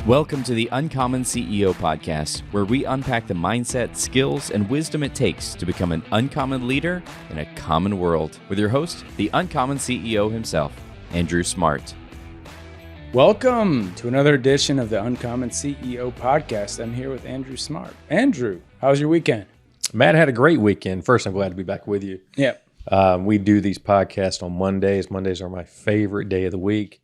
Welcome to the Uncommon CEO podcast, where we unpack the mindset, skills, and wisdom it takes to become an uncommon leader in a common world. With your host, the Uncommon CEO himself, Andrew Smart. Welcome to another edition of the Uncommon CEO podcast. I'm here with Andrew Smart. Andrew, how was your weekend? Matt had a great weekend. First, I'm glad to be back with you. Yeah. We do these podcasts on Mondays. Mondays are my favorite day of the week.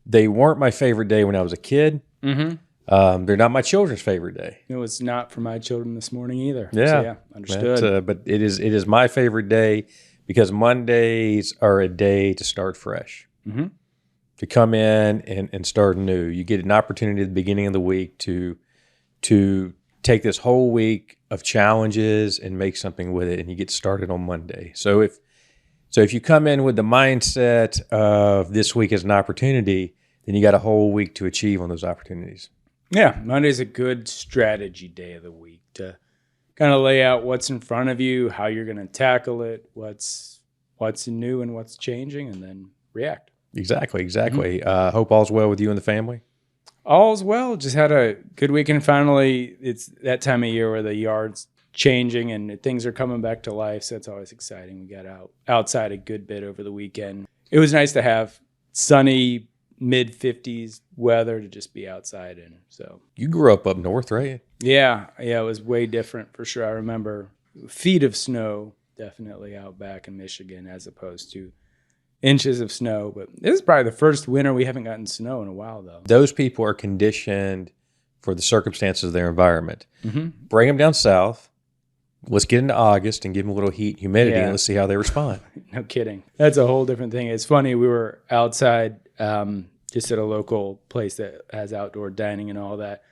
They weren't my favorite day when I was a kid. Mm-hmm. They're not my children's favorite day. It was not for my children this morning either. Yeah, So, yeah, understood. But it is my favorite day because Mondays are a day to start fresh, to come in and start new. You get an opportunity at the beginning of the week to take this whole week of challenges and make something with it, and you get started on Monday. So if you come in with the mindset of this week as an opportunity, then you got a whole week to achieve on those opportunities. Yeah, Monday's a good strategy day of the week to kind of lay out what's in front of you, how you're going to tackle it, what's new and what's changing, and then react. Exactly. Hope all's well with you and the family. All's well. Just had a good weekend. Finally, it's that time of year where the yard's changing and things are coming back to life, so it's always exciting. We got outside a good bit over the weekend. It was nice to have sunny, mid-50s weather to just be outside in. So You grew up north, right? yeah, it was way different for sure. I remember feet of snow definitely out back in Michigan as opposed to inches of snow. But this is probably the first winter we haven't gotten snow in a while, though. Those people are conditioned for the circumstances of their environment. Mm-hmm. Bring them down south. Let's get into August and give them a little heat and humidity, and let's see how they respond. No kidding. That's a whole different thing. It's funny. We were outside just at a local place that has outdoor dining and all that.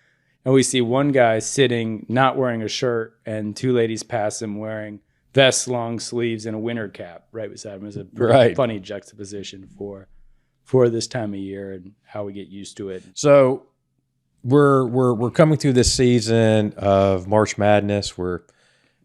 And we see one guy sitting, not wearing a shirt, and two ladies pass him wearing vests, long sleeves, and a winter cap right beside him. It was a pretty funny juxtaposition for this time of year and how we get used to it. So we're coming through this season of March Madness. We're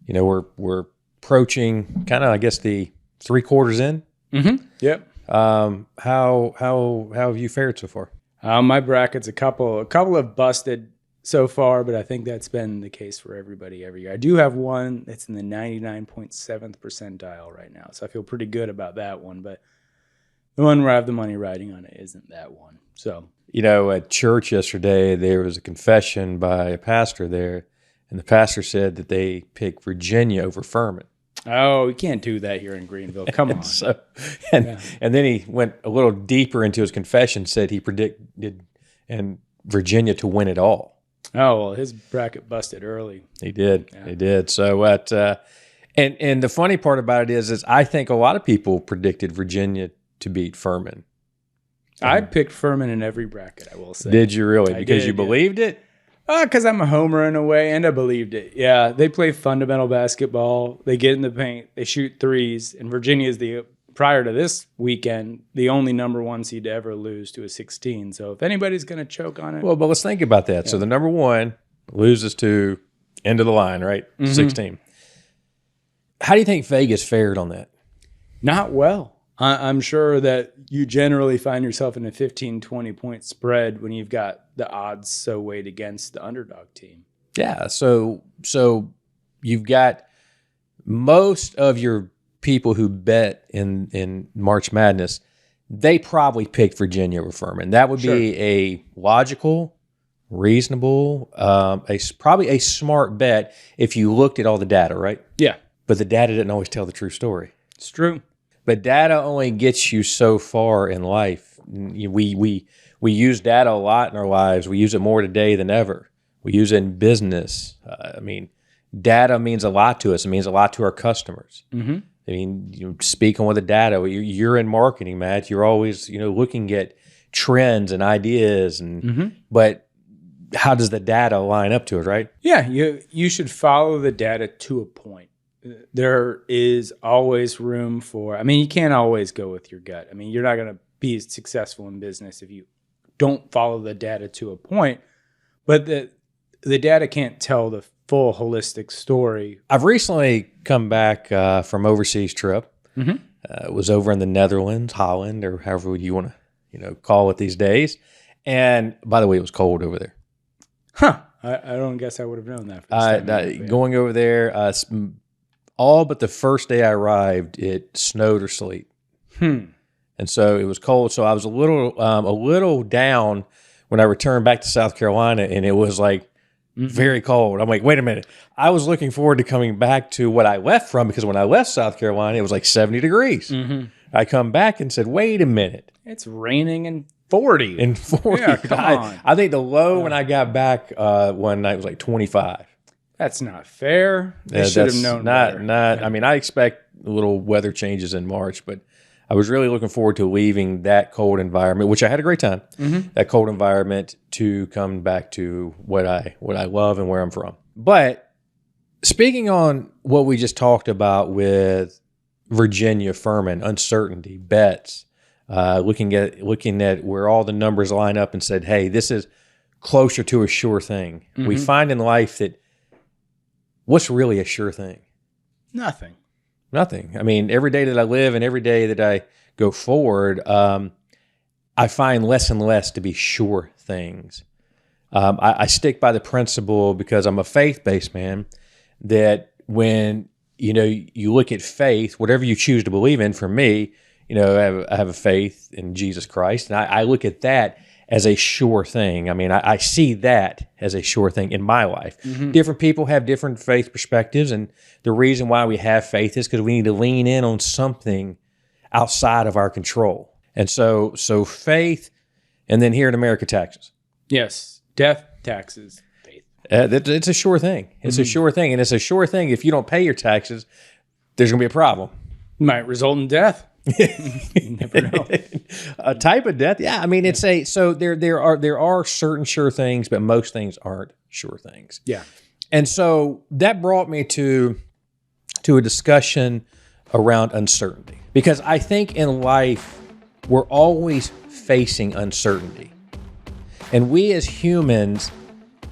approaching kind of, I guess, the 3/4 in. Mm-hmm. Yep. How have you fared so far? My bracket's a couple have busted so far, but I think that's been the case for everybody every year. I do have one that's in the 99.7th percentile right now, so I feel pretty good about that one. But the one where I have the money riding on it isn't that one. So at church yesterday, there was a confession by a pastor there, and the pastor said that they picked Virginia over Furman. Oh, you can't do that here in Greenville. Come on. And then he went a little deeper into his confession, said he predicted Virginia to win it all. Oh, well, his bracket busted early. He did. Yeah. He did. So and the funny part about it is I think a lot of people predicted Virginia to beat Furman. I picked Furman in every bracket, I will say. Did you really? I Because did, you believed it? Because I'm a homer in a way, and I believed it. Yeah, they play fundamental basketball. They get in the paint. They shoot threes. And Virginia is prior to this weekend, the only number one seed to ever lose to a 16. So if anybody's going to choke on it. Well, but let's think about that. Yeah. So the number one loses to end of the line, right? 16. How do you think Vegas fared on that? Not well. I'm sure that you generally find yourself in a 15, 20-point spread when you've got the odds so weighed against the underdog team. Yeah, so you've got most of your people who bet in March Madness, they probably picked Virginia over Furman. That would be a logical, reasonable, probably a smart bet if you looked at all the data, right? Yeah. But the data didn't always tell the true story. It's true. But data only gets you so far in life. We use data a lot in our lives. We use it more today than ever. We use it in business. Data means a lot to us. It means a lot to our customers. Mm-hmm. I mean, you speak on with the data. You're in marketing, Matt. You're always looking at trends and ideas, but how does the data line up to it, right? Yeah, you should follow the data to a point. There is always room for, you can't always go with your gut. You're not going to be successful in business if you don't follow the data to a point, but the data can't tell the full holistic story. I've recently come back from overseas trip. It was over in the Netherlands, Holland, or however you want to call it these days. And by the way, it was cold over there. Huh. I don't guess I would have known that. Going over there, all but the first day I arrived, it snowed or sleet. And so it was cold. So I was a little down when I returned back to South Carolina, and it was like very cold. I'm like, wait a minute. I was looking forward to coming back to what I left from, because when I left South Carolina, it was like 70 degrees. I come back and said, wait a minute. It's raining and 40. In 40. Yeah, come on. I think the low when I got back one night was like 25. That's not fair. They should have known better. I mean, I expect little weather changes in March, but I was really looking forward to leaving that cold environment, which I had a great time, that cold environment, to come back to what I love and where I'm from. But speaking on what we just talked about with Virginia Furman, uncertainty, bets, looking at where all the numbers line up and said, hey, this is closer to a sure thing. We find in life that what's really a sure thing? Nothing. I mean, every day that I live and every day that I go forward, I find less and less to be sure things. I stick by the principle, because I'm a faith-based man, that when you look at faith, whatever you choose to believe in, for me, I have a faith in Jesus Christ, and I look at that as a sure thing. I mean, I see that as a sure thing in my life. Different people have different faith perspectives, and the reason why we have faith is because we need to lean in on something outside of our control. And so faith, and then here in America, taxes. Yes, death, taxes, faith. It's a sure thing. It's a sure thing, and it's a sure thing. If you don't pay your taxes, there's going to be a problem. Might result in death. You never know. A type of death. Yeah. I mean, there are certain sure things, but most things aren't sure things. Yeah. And so that brought me to a discussion around uncertainty, because I think in life, we're always facing uncertainty, and we as humans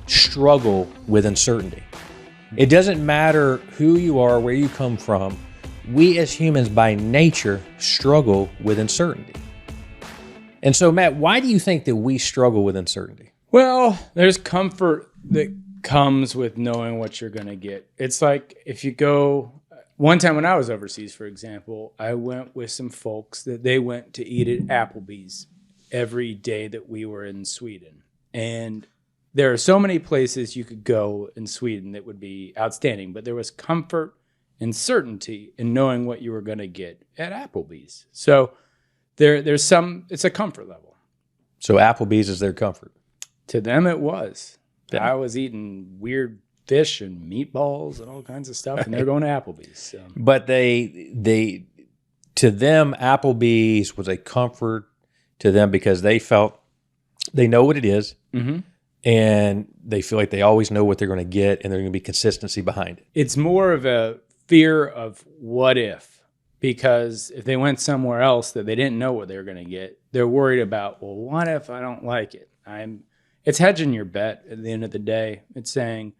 struggle with uncertainty. It doesn't matter who you are, where you come from. We as humans by nature struggle with uncertainty. And so, Matt, why do you think that we struggle with uncertainty? Well, there's comfort that comes with knowing what you're going to get. It's like if you go, one time when I was overseas, for example, I went with some folks that they went to eat at Applebee's every day that we were in Sweden. And there are so many places you could go in Sweden that would be outstanding, but there was comfort and certainty in knowing what you were going to get at Applebee's. So it's a comfort level. So Applebee's is their comfort. To them, it was. Yeah. I was eating weird fish and meatballs and all kinds of stuff, and they're going to Applebee's. So. But to them, Applebee's was a comfort to them because they felt they know what it is, and they feel like they always know what they're going to get, and there's going to be consistency behind it. It's more of a fear of what if, because if they went somewhere else that they didn't know what they were going to get, they're worried about, well, what if I don't like it? It's hedging your bet at the end of the day. It's saying,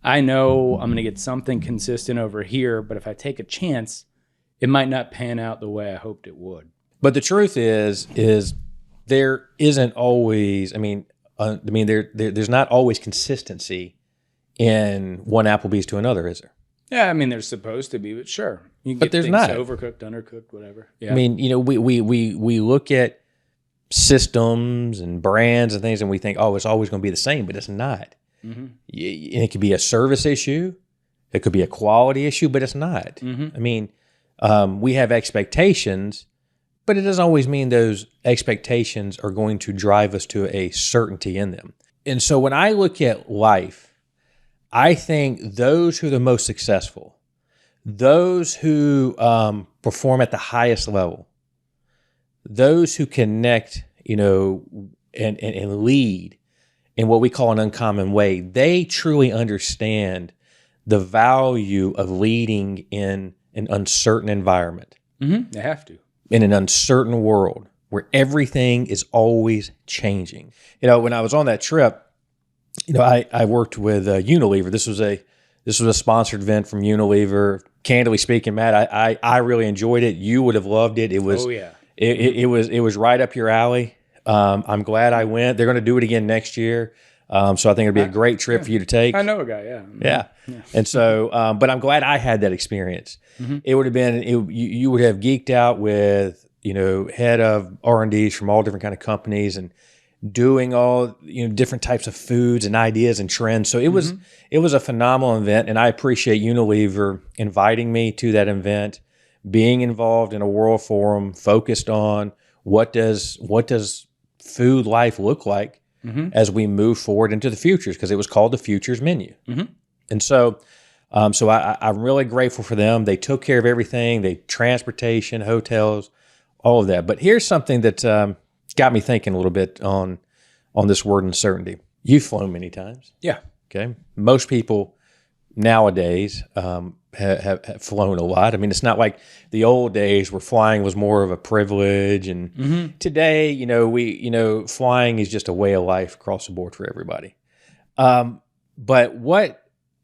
I know I'm going to get something consistent over here, but if I take a chance, it might not pan out the way I hoped it would. But the truth is there isn't always, there's not always consistency in one Applebee's to another, is there? Yeah, I mean, there's supposed to be, but sure. You can but get there's things not. Overcooked, undercooked, whatever. Yeah. I mean, we look at systems and brands and things, and we think, oh, it's always going to be the same, but it's not. It could be a service issue. It could be a quality issue, but it's not. I mean, we have expectations, but it doesn't always mean those expectations are going to drive us to a certainty in them. And so when I look at life, I think those who are the most successful, those who perform at the highest level, those who connect, and lead in what we call an uncommon way, they truly understand the value of leading in an uncertain environment. They have to. In an uncertain world where everything is always changing. When I was on that trip, I worked with Unilever. This was a sponsored event from Unilever. Candidly speaking, Matt, I really enjoyed it. You would have loved it. It was, oh yeah, it was right up your alley. I'm glad I went. They're going to do it again next year. So I think it'll be a great trip for you to take. I know a guy, yeah. Yeah. And so, but I'm glad I had that experience. It would have been, you would have geeked out with, head of R&Ds from all different kind of companies and doing all, different types of foods and ideas and trends. So it was a phenomenal event. And I appreciate Unilever inviting me to that event, being involved in a world forum focused on what does food life look like as we move forward into the futures, because it was called the Futures Menu. And so I'm really grateful for them. They took care of everything, transportation, hotels, all of that. But here's something that got me thinking a little bit on this word uncertainty. You've flown many times. Yeah. Okay. Most people nowadays have flown a lot. I mean, it's not like the old days where flying was more of a privilege. And today, flying is just a way of life across the board for everybody. But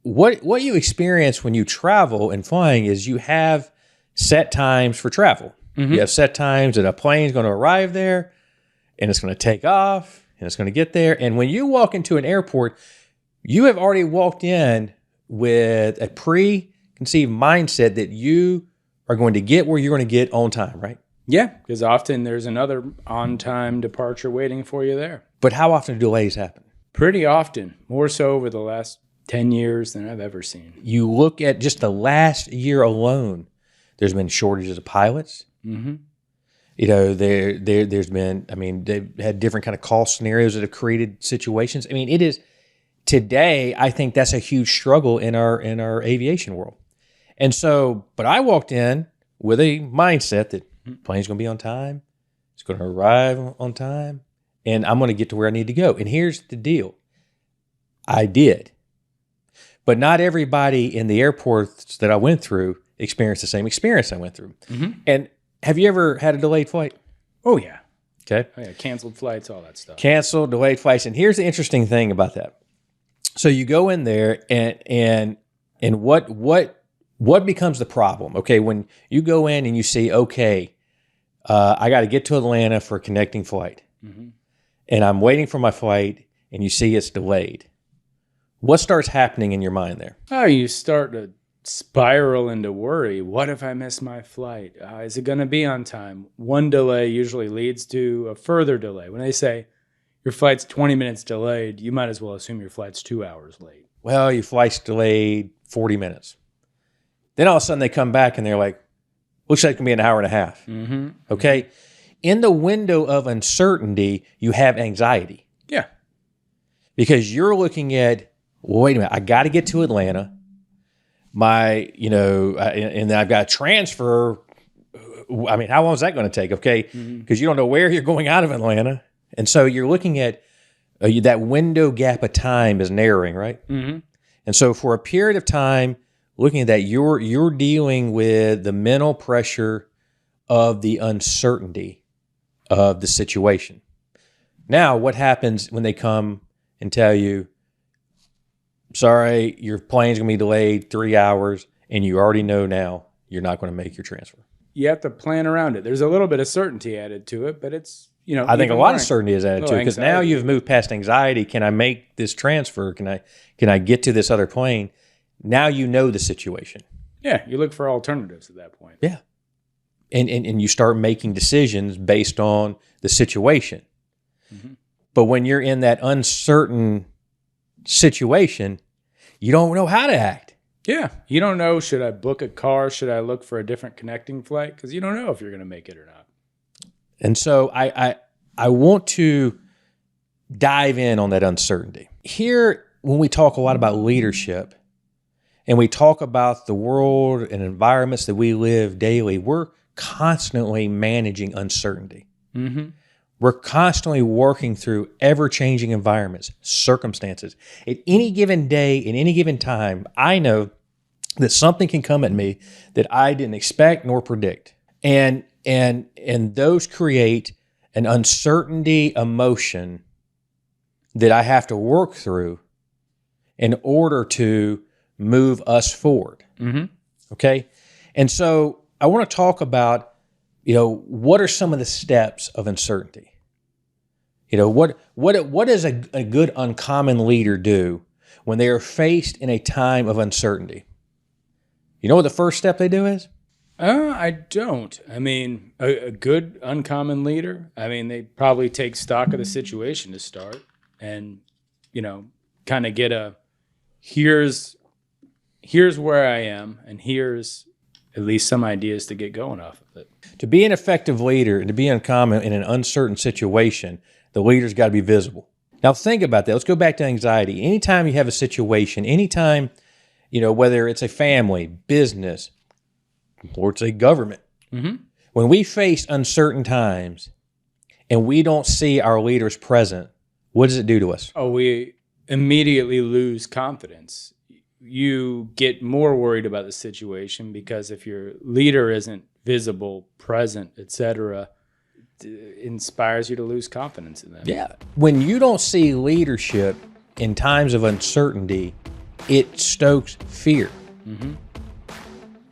what you experience when you travel and flying is you have set times for travel. You have set times that a plane's going to arrive there and it's going to take off and it's going to get there. And when you walk into an airport, you have already walked in with a preconceived mindset that you are going to get where you're going to get on time, right? Yeah, because often there's another on-time departure waiting for you there. But how often do delays happen? Pretty often, more so over the last 10 years than I've ever seen. You look at just the last year alone, there's been shortages of pilots. There's been, they've had different kind of cost scenarios that have created situations. I mean, it is today, I think that's a huge struggle in our aviation world. And so, but I walked in with a mindset that plane's going to be on time. It's going to arrive on time and I'm going to get to where I need to go. And here's the deal. I did. But not everybody in the airports that I went through experienced the same experience I went through. And have you ever had a delayed flight? Oh, yeah. Okay. Oh, yeah. Canceled flights, all that stuff. Canceled, delayed flights. And here's the interesting thing about that. So you go in there and what becomes the problem? Okay, when you go in and you see, okay, I got to get to Atlanta for a connecting flight. And I'm waiting for my flight and you see it's delayed. What starts happening in your mind there? Oh, you start to spiral into worry. What if I miss my flight? Is it going to be on time? One delay usually leads to a further delay. When they say your flight's 20 minutes delayed, you might as well assume your flight's 2 hours late. Well, your flight's delayed 40 minutes. Then all of a sudden they come back and they're like, looks like it can be an hour and a half. Okay. In the window of uncertainty, you have anxiety. Yeah. Because you're looking at, well, wait a minute, I got to get to Atlanta. And then I've got to transfer. I mean, how long is that going to take? Okay. Because you don't know where you're going out of Atlanta. And so you're looking at that window gap of time is narrowing, right? And so for a period of time, looking at that, you're dealing with the mental pressure of the uncertainty of the situation. Now, what happens when they come and tell you, sorry, your plane's going to be delayed 3 hours, and you already know now you're not going to make your transfer? You have to plan around it. There's a little bit of certainty added to it, but it's, I think a lot of certainty is added to it, because now you've moved past anxiety. Can I make this transfer? Can I get to this other plane? Now you know the situation. Yeah, you look for alternatives at that point. Yeah. And you start making decisions based on the situation. But when you're in that uncertain situation, you don't know how to act. Yeah. You don't know, should I book a car? Should I look for a different connecting flight? Because you don't know if you're going to make it or not. And so I want to dive in on that uncertainty. Here, when we talk a lot about leadership and we talk about the world and environments that we live daily, we're constantly managing uncertainty. We're constantly working through ever-changing environments, circumstances. At any given day, in any given time, I know that something can come at me that I didn't expect nor predict. And those create an uncertainty emotion that I have to work through in order to move us forward. Okay? And so I want to talk about, what are some of the steps of uncertainty? What does a good uncommon leader do when they are faced in a time of uncertainty? You know what the first step they do is? I don't. I mean, a good uncommon leader, I mean, they probably take stock of the situation to start and, kind of get here's where I am and here's at least some ideas to get going off of it. To be an effective leader and to be uncommon in an uncertain situation, the leader's got to be visible. Now think about that. Let's go back to anxiety. Anytime you have a situation, anytime, whether it's a family, business, or it's a government, when we face uncertain times and we don't see our leaders present, what does it do to us? Oh, we immediately lose confidence. You get more worried about the situation because if your leader isn't visible, present, etc., it inspires you to lose confidence in them. Yeah. When you don't see leadership in times of uncertainty, it stokes fear.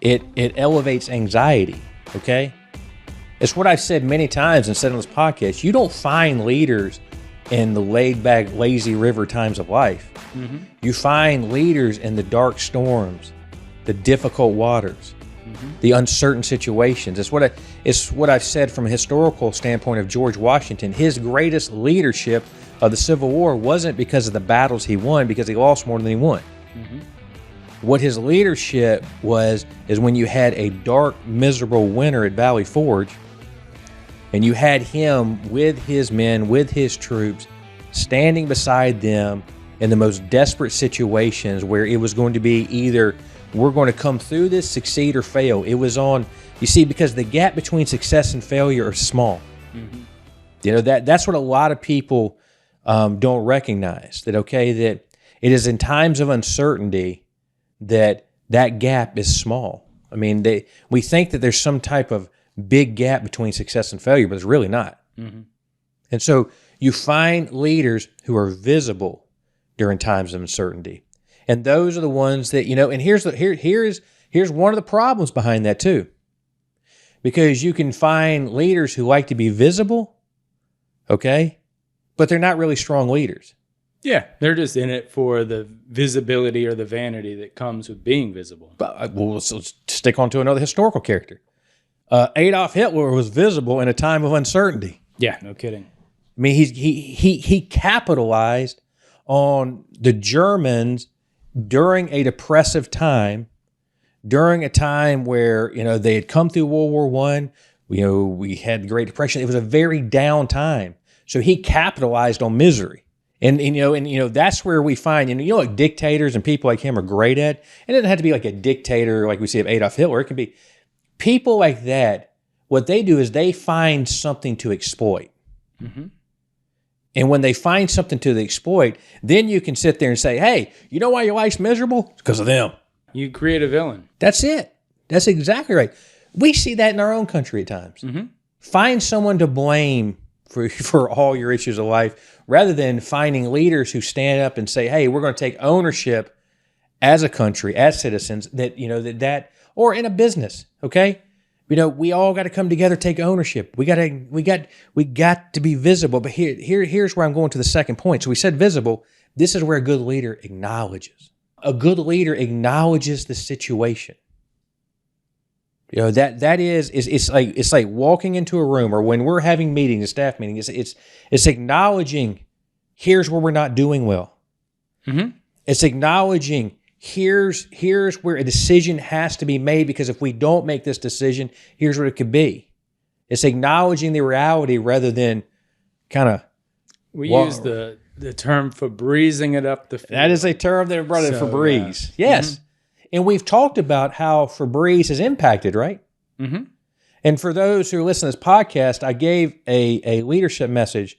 It elevates anxiety, okay? It's what I've said many times and said on this podcast. You don't find leaders in the laid-back, lazy river times of life. You find leaders in the dark storms, the difficult waters, the uncertain situations. It's what I've said from a historical standpoint of George Washington. His greatest leadership of the Civil War wasn't because of the battles he won, because he lost more than he won. What his leadership is when you had a dark, miserable winter at Valley Forge, and you had him with his men, with his troops, standing beside them in the most desperate situations where it was going to be either we're going to come through this, succeed, or fail. It was because the gap between success and failure is small. That's what a lot of people don't recognize, that it is in times of uncertainty that gap is small. I mean, we think that there's some type of big gap between success and failure, but it's really not. And so you find leaders who are visible during times of uncertainty. And those are the ones that, and here's one of the problems behind that too. Because you can find leaders who like to be visible, okay, but they're not really strong leaders. Yeah, they're just in it for the visibility or the vanity that comes with being visible. But let's stick on to another historical character. Adolf Hitler was visible in a time of uncertainty. Yeah, no kidding. I mean, he capitalized on the Germans during a depressive time, during a time where they had come through World War I. We had the Great Depression. It was a very down time, so he capitalized on misery. And that's where we find what dictators and people like him are great at. It doesn't have to be like a dictator like we see of Adolf Hitler. It can be people like that. What they do is they find something to exploit. And when they find something to exploit, then you can sit there and say, hey, you know why your life's miserable? It's because of them. You create a villain. That's it. That's exactly right. We see that in our own country at times. Find someone to blame for all your issues of life, rather than finding leaders who stand up and say, hey, we're going to take ownership as a country, as citizens, that or in a business, okay? We all got to come together, take ownership. We got to be visible. But here's where I'm going to the second point. So we said visible. This is where a good leader acknowledges. A good leader acknowledges the situation. It's like walking into a room, or when we're having meetings, a staff meeting, it's acknowledging here's where we're not doing well. It's acknowledging here's where a decision has to be made, because if we don't make this decision, here's what it could be. It's acknowledging the reality rather than kind of. We use the term Febrezing it up the field. That is a term that brought in Febreze. Yes. And we've talked about how Febreze has impacted, right? And for those who listen to this podcast, I gave a leadership message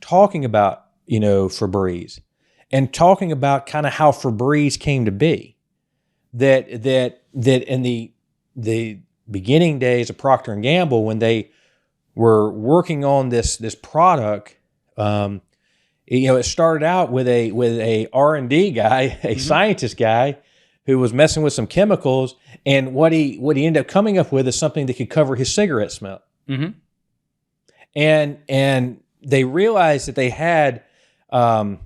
talking about, Febreze, and talking about kind of how Febreze came to be. That in the beginning days of Procter & Gamble, when they were working on this product, it started out with a R&D guy, a scientist guy, who was messing with some chemicals, and what he ended up coming up with is something that could cover his cigarette smell. And they realized that they had a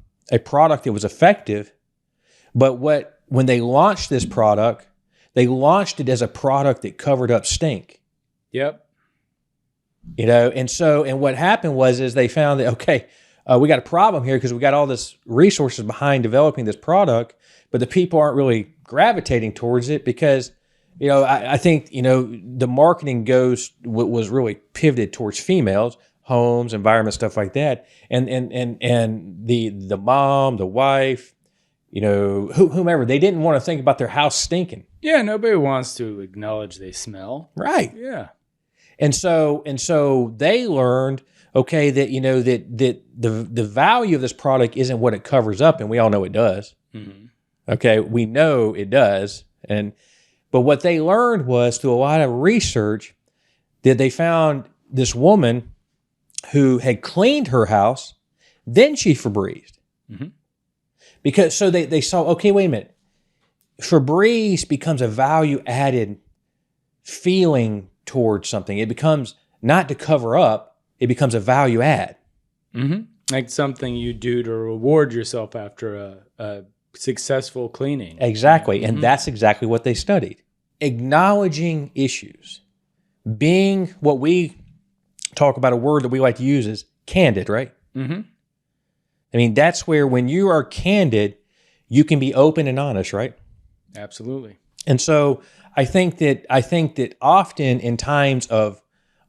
product that was effective, but when they launched this product, they launched it as a product that covered up stink. Yep. And what happened is they found that, okay, we got a problem here because we got all this resources behind developing this product, but the people aren't really gravitating towards it because, I think, the marketing was really pivoted towards females, homes, environment, stuff like that. And the mom, the wife, whomever, they didn't want to think about their house stinking. Yeah. Nobody wants to acknowledge they smell. Right. Yeah. And so they learned, okay, that, that the value of this product isn't what it covers up. And we all know it does. Mm-hmm. Okay. We know it does. But what they learned was through a lot of research that they found this woman who had cleaned her house, then she Febrezed. Mm-hmm. Because so they saw, okay, wait a minute. Febreze becomes a value added feeling towards something. It becomes not to cover up, it becomes a value add. Mm-hmm. Like something you do to reward yourself after a successful cleaning. Exactly. Mm-hmm. And that's exactly what they studied. Acknowledging issues. Being what we talk about, a word that we like to use is candid, right? Mm-hmm. I mean, that's where when you are candid, you can be open and honest, right? Absolutely. And so I think that often in times of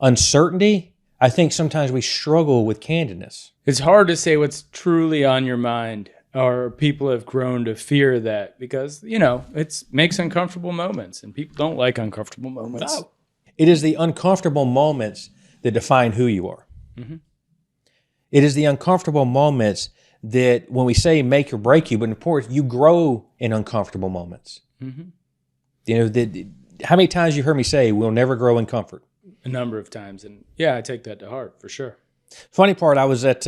uncertainty, I think sometimes we struggle with candidness. It's hard to say what's truly on your mind, or people have grown to fear that because, it makes uncomfortable moments and people don't like uncomfortable moments. No. It is the uncomfortable moments that define who you are. Mm-hmm. It is the uncomfortable moments that when we say make or break you, but of course you grow in uncomfortable moments. Mm-hmm. How many times you heard me say we'll never grow in comfort? A number of times. And yeah, I take that to heart for sure. Funny part, I was at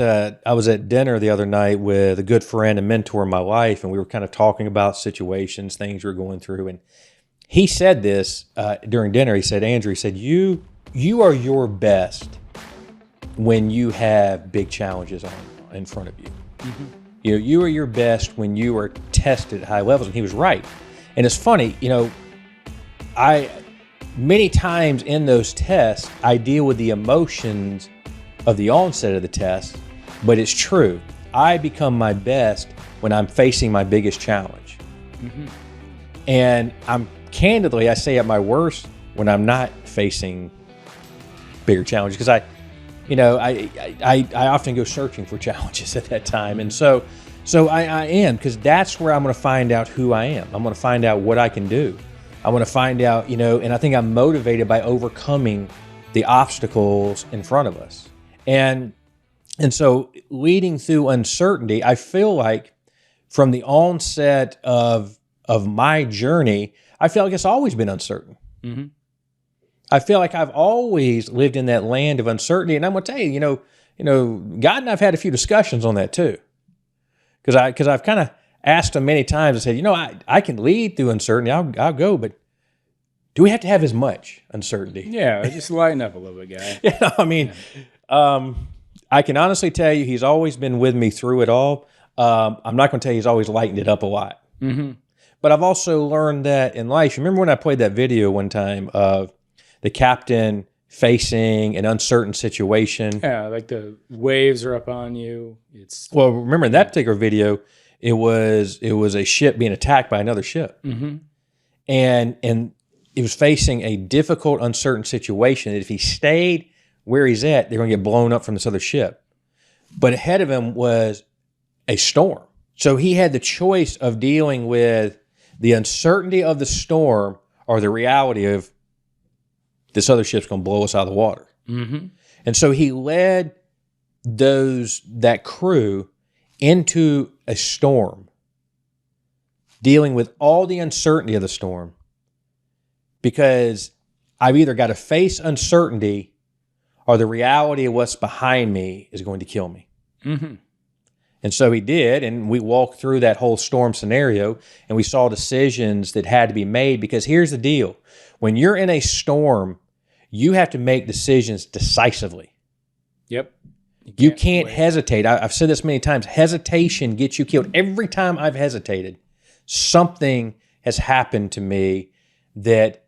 dinner the other night with a good friend and mentor in my life, and we were kind of talking about situations, things we were going through, and he said this during dinner. He said, Andrew, he said, you are your best when you have big challenges in front of you. Mm-hmm. You are your best when you are tested at high levels, and he was right. And it's funny, many times in those tests, I deal with the emotions of the onset of the test, but it's true. I become my best when I'm facing my biggest challenge. Mm-hmm. And I say at my worst when I'm not facing bigger challenges, because I often go searching for challenges at that time. And so I am, because that's where I'm going to find out who I am. I'm going to find out what I can do. I want to find out, and I think I'm motivated by overcoming the obstacles in front of us. And so leading through uncertainty, I feel like from the onset of my journey, I feel like it's always been uncertain. Mm-hmm. I feel like I've always lived in that land of uncertainty. And I'm going to tell you, God and I've had a few discussions on that too. Because I've kind of asked him many times, I said, I can lead through uncertainty. I'll go, but do we have to have as much uncertainty? Yeah, just lighten up a little bit, guy. I can honestly tell you he's always been with me through it all. I'm not going to tell you he's always lightened it up a lot. Mm-hmm. But I've also learned that in life. Remember when I played that video one time of the captain facing an uncertain situation? Yeah, like the waves are up on you. Well, remember in that particular video, it was a ship being attacked by another ship. Mm-hmm. And it was facing a difficult, uncertain situation that if he stayed where he's at, they're going to get blown up from this other ship. But ahead of him was a storm. So he had the choice of dealing with the uncertainty of the storm or the reality of this other ship's going to blow us out of the water. Mm-hmm. And so he led that crew into a storm, dealing with all the uncertainty of the storm, because I've either got to face uncertainty or the reality of what's behind me is going to kill me. Mm-hmm. And so he did, and we walked through that whole storm scenario, and we saw decisions that had to be made, because here's the deal. When you're in a storm, you have to make decisions decisively. Yep. You can't hesitate. I've said this many times. Hesitation gets you killed. Every time I've hesitated, something has happened to me that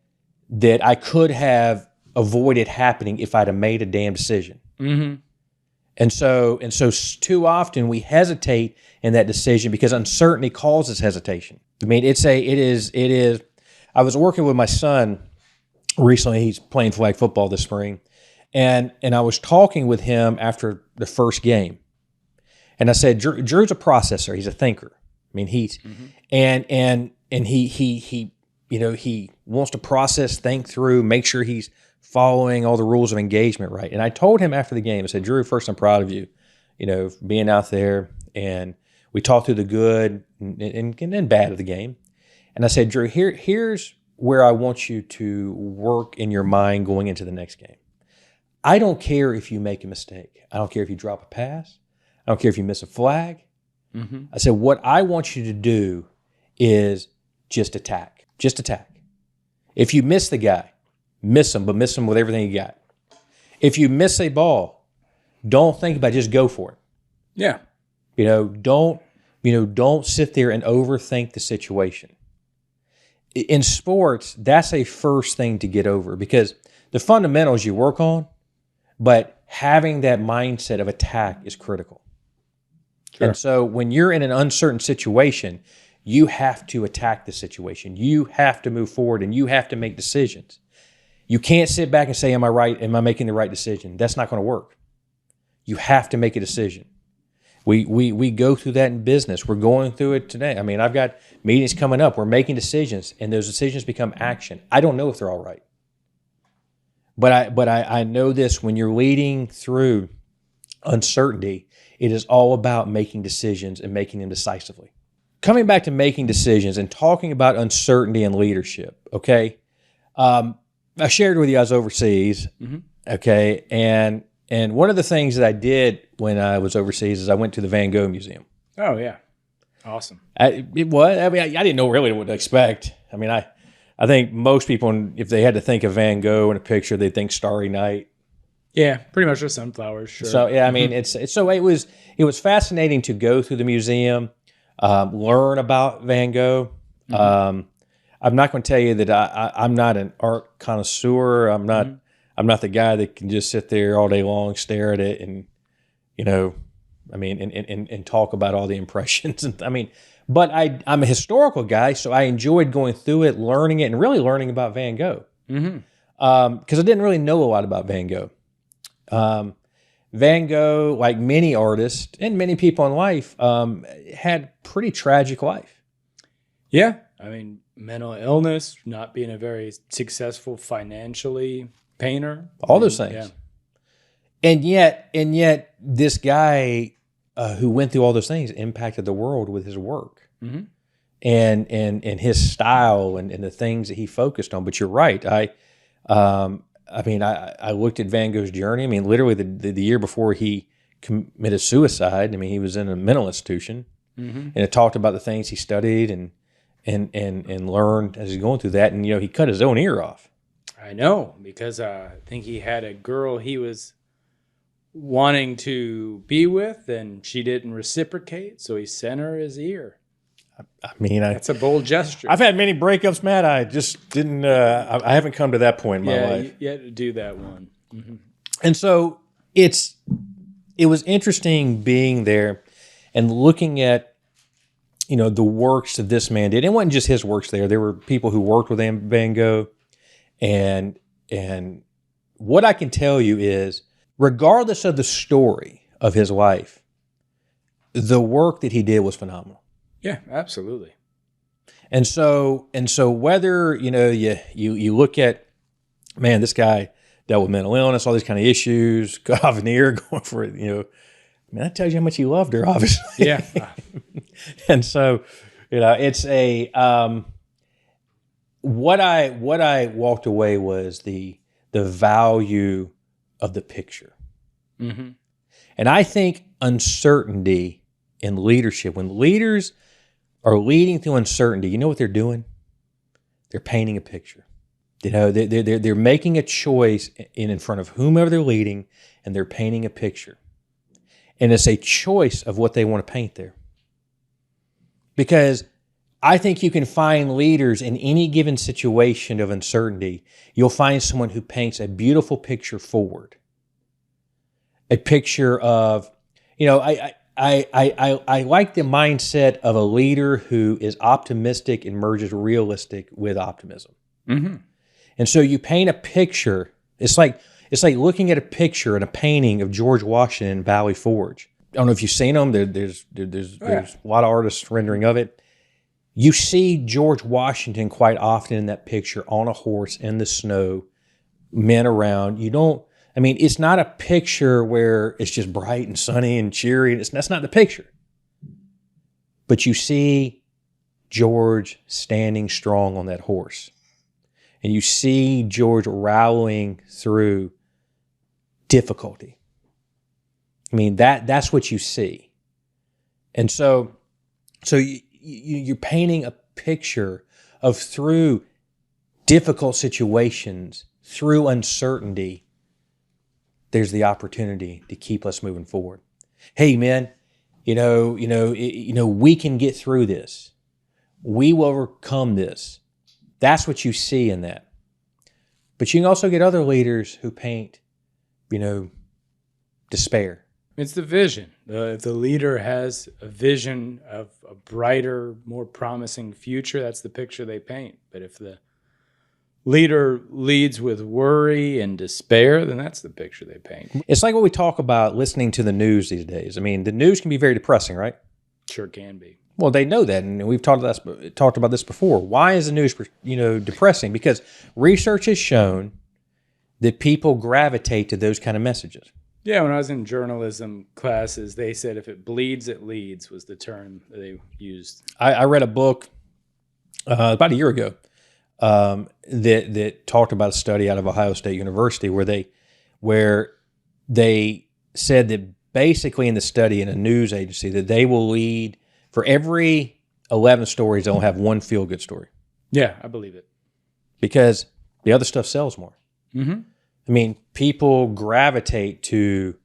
I could have avoided happening if I'd have made a damn decision. Mm-hmm. And so too often we hesitate in that decision because uncertainty causes hesitation. I mean, it is. I was working with my son recently. He's playing flag football this spring. And I was talking with him after the first game, and I said, Drew's a processor. He's a thinker. I mean, he's and he wants to process, think through, make sure he's following all the rules of engagement right. And I told him after the game, I said, Drew, first, I'm proud of you, being out there. And we talked through the good and bad of the game. And I said, Drew, here's where I want you to work in your mind going into the next game. I don't care if you make a mistake. I don't care if you drop a pass. I don't care if you miss a flag. Mm-hmm. I said, what I want you to do is just attack. Just attack. If you miss the guy, miss him, but miss him with everything you got. If you miss a ball, don't think about it, just go for it. Yeah. Don't sit there and overthink the situation. In sports, that's a first thing to get over because the fundamentals you work on, but having that mindset of attack is critical. Sure. And so when you're in an uncertain situation, you have to attack the situation. You have to move forward and you have to make decisions. You can't sit back and say, am I right? Am I making the right decision? That's not going to work. You have to make a decision. We go through that in business. We're going through it today. I mean, I've got meetings coming up. We're making decisions and those decisions become action. I don't know if they're all right. But I know this, when you're leading through uncertainty, it is all about making decisions and making them decisively. Coming back to making decisions and talking about uncertainty and leadership, okay? I shared with you I was overseas, okay? And one of the things that I did when I was overseas is I went to the Van Gogh Museum. Oh, yeah. Awesome. I didn't know really what to expect. I mean, I think most people, if they had to think of Van Gogh in a picture, they'd think Starry Night. Yeah, pretty much just sunflowers. Sure. So yeah, I mean, it was fascinating to go through the museum, learn about Van Gogh. I'm not going to tell you that I'm not an art connoisseur. I'm not the guy that can just sit there all day long, stare at it, and and talk about all the impressions. But I'm a historical guy, so I enjoyed going through it, learning it, and really learning about Van Gogh. Because I didn't really know a lot about Van Gogh. Van Gogh, like many artists and many people in life, had pretty tragic life. Yeah. I mean, mental illness, not being a very successful financially painter. All those things. Yeah. And yet this guy who went through all those things impacted the world with his work and his style and the things that he focused on. But you're right. I looked at Van Gogh's journey. I mean, literally the year before he committed suicide, he was in a mental institution, and it talked about the things he studied and learned as he's going through that. And, he cut his own ear off. I know, because I think he had a girl he was wanting to be with, and she didn't reciprocate, so he sent her his ear. That's a bold gesture. I've had many breakups, Matt. I just didn't. I haven't come to that point in my life. You had to do that one. And so it was interesting being there and looking at the works that this man did. It wasn't just his works there. There were people who worked with Van Gogh, and what I can tell you is, regardless of the story of his life, the work that he did was phenomenal. Yeah, absolutely. And so whether, you look at, man, this guy dealt with mental illness, all these kind of issues, got off an ear going for it, that tells you how much he loved her, obviously. Yeah. And so, it's what I walked away was the value of the picture. And I think uncertainty in leadership, when leaders are leading through uncertainty, you know what they're doing? They're painting a picture. They're making a choice in front of whomever they're leading, and they're painting a picture. And it's a choice of what they want to paint there. Because I think you can find leaders in any given situation of uncertainty. You'll find someone who paints a beautiful picture forward. A picture of, I like the mindset of a leader who is optimistic and merges realistic with optimism. Mm-hmm. And so you paint a picture. It's like looking at a picture and a painting of George Washington in Valley Forge. I don't know if you've seen them. There's a lot of artists rendering of it. You see George Washington quite often in that picture on a horse in the snow, men around. It's not a picture where it's just bright and sunny and cheery. That's not the picture. But you see George standing strong on that horse. And you see George rallying through difficulty. That's what you see. And so you're painting a picture of through difficult situations, through uncertainty, there's the opportunity to keep us moving forward. Hey, man, we can get through this. We will overcome this. That's what you see in that. But you can also get other leaders who paint, despair. It's the vision. If the leader has a vision of a brighter, more promising future, that's the picture they paint. But if the leader leads with worry and despair, then that's the picture they paint. It's like what we talk about listening to the news these days. The news can be very depressing, right? Sure can be. Well, they know that, and we've talked about this before. Why is the news, depressing? Because research has shown that people gravitate to those kind of messages. Yeah, when I was in journalism classes, they said if it bleeds, it leads was the term that they used. I read a book about a year ago that talked about a study out of Ohio State University where they said that basically in the study in a news agency that they will lead for every 11 stories, they'll have one feel-good story. Yeah, I believe it. Because the other stuff sells more. Mm-hmm. People gravitate to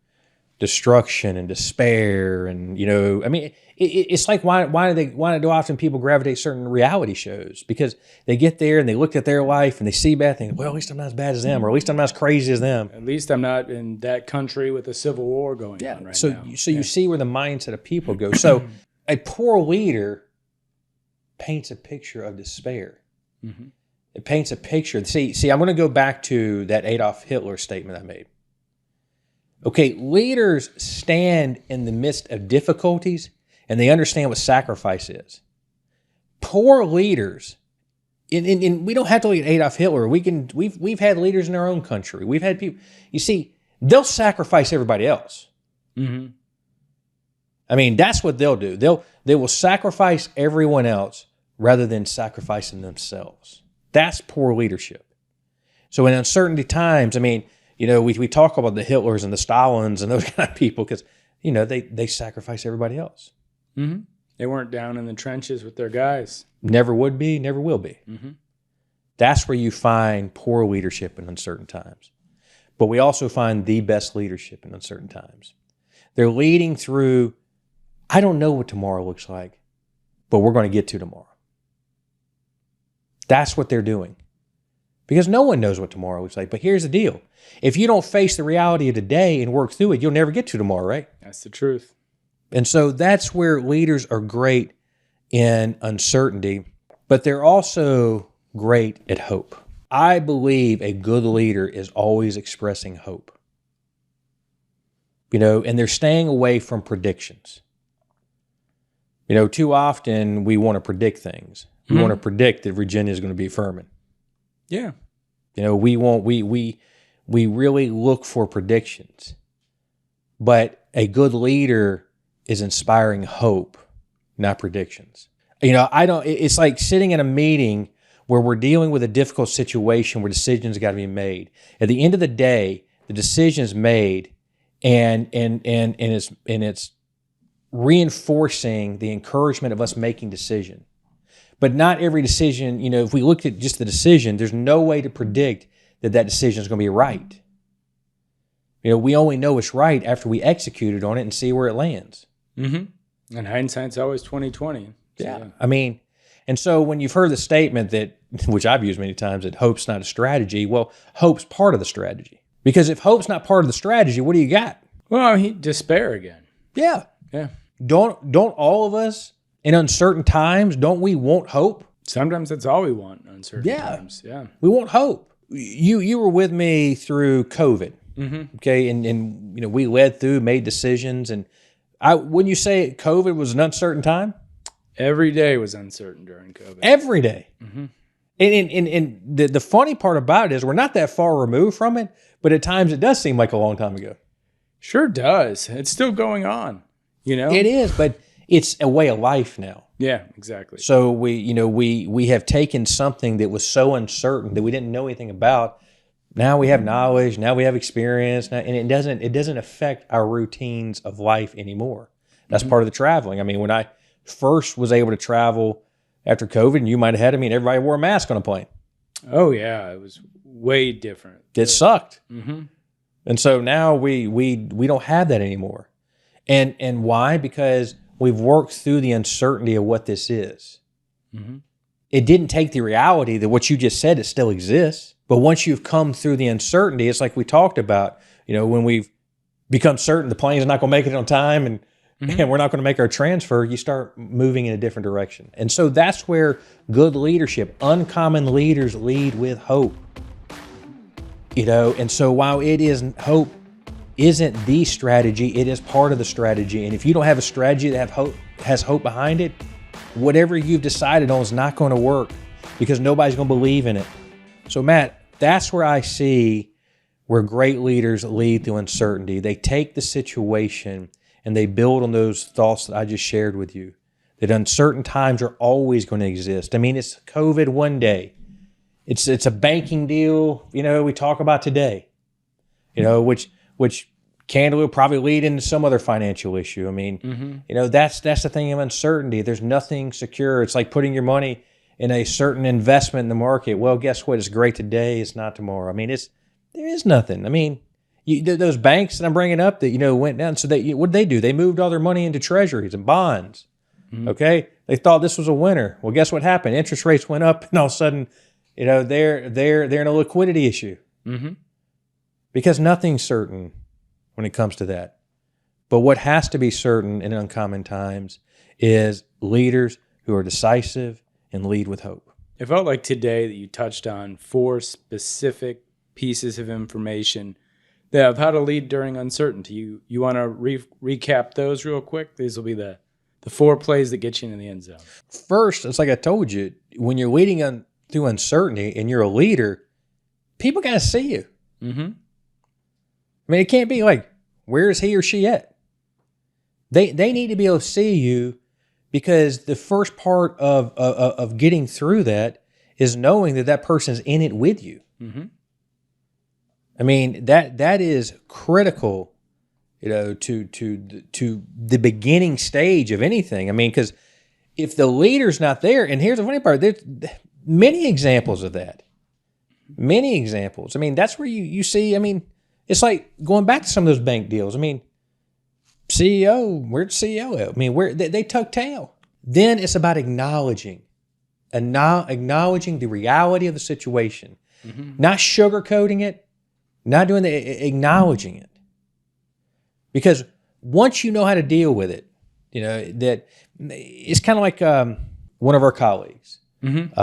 destruction and despair, and it's like why do often people gravitate to certain reality shows? Because they get there and they look at their life and they see bad things. Well, at least I'm not as bad as them, or at least I'm not as crazy as them. At least I'm not in that country with a civil war going on right now. So you see where the mindset of people go. So a poor leader paints a picture of despair. Mm-hmm. It paints a picture. See, I'm going to go back to that Adolf Hitler statement I made. Okay, leaders stand in the midst of difficulties and they understand what sacrifice is. Poor leaders, and we don't have to look at Adolf Hitler. We've had leaders in our own country. We've had people. You see, they'll sacrifice everybody else. Mm-hmm. That's what they'll do. They will sacrifice everyone else rather than sacrificing themselves. That's poor leadership. So in uncertainty times, we talk about the Hitlers and the Stalins and those kind of people because, they sacrifice everybody else. Mm-hmm. They weren't down in the trenches with their guys. Never would be, never will be. Mm-hmm. That's where you find poor leadership in uncertain times. But we also find the best leadership in uncertain times. They're leading through, I don't know what tomorrow looks like, but we're going to get to tomorrow. That's what they're doing. Because no one knows what tomorrow looks like. But here's the deal. If you don't face the reality of today and work through it, you'll never get to tomorrow, right? That's the truth. And so that's where leaders are great in uncertainty, but they're also great at hope. I believe a good leader is always expressing hope. And they're staying away from predictions. Too often we want to predict things. We want to predict that Virginia is going to be Furman. Yeah. We really look for predictions. But a good leader is inspiring hope, not predictions. It's like sitting in a meeting where we're dealing with a difficult situation where decisions got to be made. At the end of the day, the decision is made and it's reinforcing the encouragement of us making decision. But not every decision, if we looked at just the decision, there's no way to predict that decision is going to be right. We only know it's right after we executed on it and see where it lands. Mm-hmm. And hindsight's always 2020. So, yeah. I mean, and so when you've heard the statement that, which I've used many times, that hope's not a strategy, well, hope's part of the strategy. Because if hope's not part of the strategy, what do you got? Well, despair again. Yeah. Yeah. Don't all of us in uncertain times, don't we want hope? Sometimes that's all we want in uncertain times. Yeah. We want hope. You were with me through COVID. Mm-hmm. Okay. And we led through, made decisions. And wouldn't you say COVID was an uncertain time? Every day was uncertain during COVID. Every day. Mm-hmm. And the funny part about it is we're not that far removed from it, but at times it does seem like a long time ago. Sure does. It's still going on, It is, but it's a way of life now. Yeah, exactly. So we have taken something that was so uncertain that we didn't know anything about. Now we have knowledge, now we have experience, and it doesn't affect our routines of life anymore. That's part of the traveling. I mean, when I first was able to travel after COVID, and you might have had, everybody wore a mask on a plane. Oh yeah, it was way different. It sucked. Mm-hmm. And so now we don't have that anymore. And why? Because we've worked through the uncertainty of what this is. Mm-hmm. It didn't take the reality that what you just said, it still exists. But once you've come through the uncertainty, it's like we talked about, when we've become certain the plane's not going to make it on time and we're not going to make our transfer, you start moving in a different direction. And so that's where good leadership, uncommon leaders lead with hope. And so while hope isn't the strategy, it is part of the strategy. And if you don't have a strategy that has hope behind it, whatever you've decided on is not going to work because nobody's going to believe in it. So Matt, that's where I see where great leaders lead through uncertainty. They take the situation and they build on those thoughts that I just shared with you, that uncertain times are always going to exist. It's COVID one day. It's a banking deal, we talk about today, which candidly will probably lead into some other financial issue. That's the thing of uncertainty. There's nothing secure. It's like putting your money in a certain investment in the market. Well, guess what? It's great today. It's not tomorrow. There is nothing. Those banks that I'm bringing up that, went down. So what did they do? They moved all their money into treasuries and bonds. Mm-hmm. Okay. They thought this was a winner. Well, guess what happened? Interest rates went up and all of a sudden, they're in a liquidity issue. Mm-hmm. Because nothing's certain when it comes to that. But what has to be certain in uncommon times is leaders who are decisive and lead with hope. It felt like today that you touched on 4 specific pieces of information of how to lead during uncertainty. You want to recap those real quick? These will be the 4 plays that get you into the end zone. First, it's like I told you, when you're leading through uncertainty and you're a leader, people got to see you. Mm-hmm. It can't be like, where is he or she at? They need to be able to see you, because the first part of getting through that is knowing that person's in it with you. Mm-hmm. That is critical, to the beginning stage of anything. Because if the leader's not there, and here's the funny part, there's many examples of that. Many examples. That's where you see, it's like going back to some of those bank deals. CEO, where'd CEO at? Where they tuck tail. Then it's about acknowledging the reality of the situation, not sugarcoating it, not doing acknowledging it. Because once you know how to deal with it, that it's kind of like one of our colleagues, in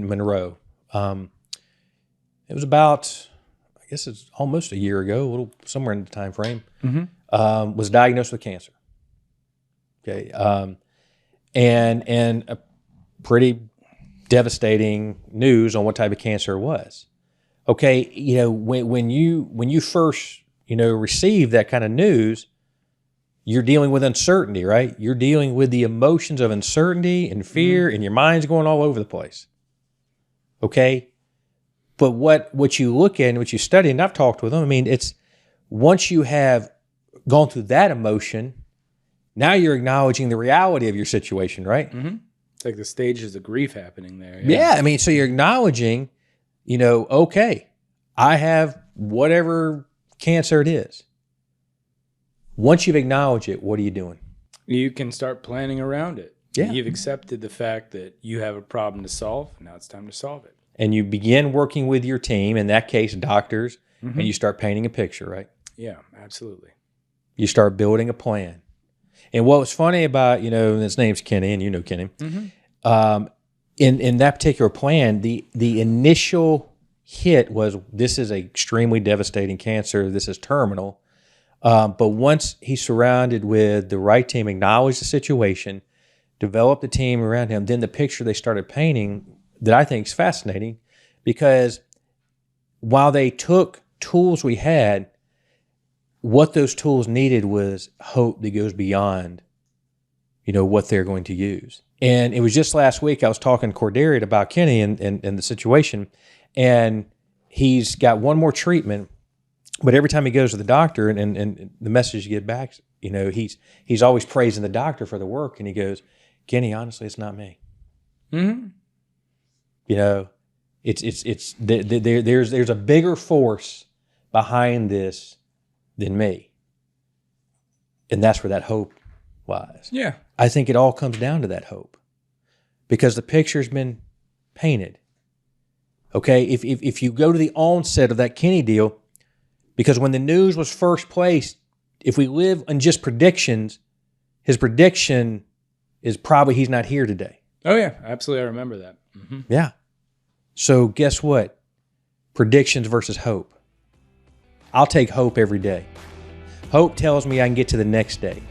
Monroe. It was about, I guess it's almost a year ago, a little somewhere in the time frame, was diagnosed with cancer. Okay, and a pretty devastating news on what type of cancer it was. Okay, when you first receive that kind of news, you're dealing with uncertainty, right? You're dealing with the emotions of uncertainty and fear, and your mind's going all over the place. Okay. But what you look at and what you study, and I've talked with them, it's once you have gone through that emotion, now you're acknowledging the reality of your situation, right? Mm-hmm. It's like the stages of grief happening there. Yeah. So you're acknowledging, okay, I have whatever cancer it is. Once you've acknowledged it, what are you doing? You can start planning around it. Yeah. You've accepted the fact that you have a problem to solve. Now it's time to solve it. And you begin working with your team, in that case, doctors, and you start painting a picture, right? Yeah, absolutely. You start building a plan. And what was funny about, his name's Kenny, and you know Kenny, in that particular plan, the initial hit was, this is an extremely devastating cancer, this is terminal. But once he's surrounded with the right team, acknowledged the situation, developed a team around him, then the picture they started painting that I think is fascinating, because while they took tools we had, what those tools needed was hope that goes beyond, what they're going to use. And it was just last week I was talking to Cordariat about Kenny and the situation, and he's got one more treatment, but every time he goes to the doctor and the message you get back, he's always praising the doctor for the work, and he goes, Kenny, honestly, it's not me. Mm-hmm. There's a bigger force behind this than me. And that's where that hope lies. Yeah. I think it all comes down to that hope, because the picture's been painted. Okay, if you go to the onset of that Kenny deal, because when the news was first placed, if we live on just predictions, his prediction is probably he's not here today. Oh, yeah, absolutely. I remember that. Mm-hmm. Yeah. So guess what? Predictions versus hope. I'll take hope every day. Hope tells me I can get to the next day.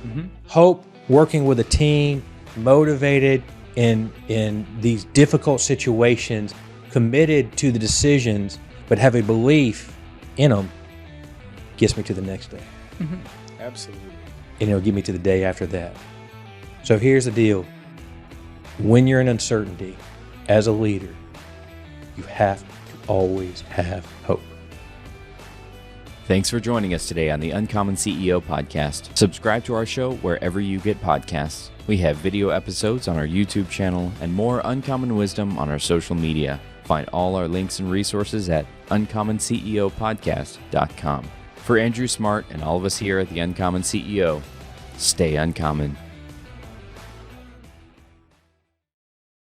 Mm-hmm. Hope, working with a team, motivated in these difficult situations, committed to the decisions, but have a belief in them, gets me to the next day. Mm-hmm. Absolutely. And it'll get me to the day after that. So here's the deal. When you're in uncertainty, as a leader, you have to always have hope. Thanks for joining us today on the Uncommon CEO podcast. Subscribe to our show wherever you get podcasts. We have video episodes on our YouTube channel and more uncommon wisdom on our social media. Find all our links and resources at uncommonceopodcast.com. For Andrew Smart and all of us here at the Uncommon CEO, stay uncommon.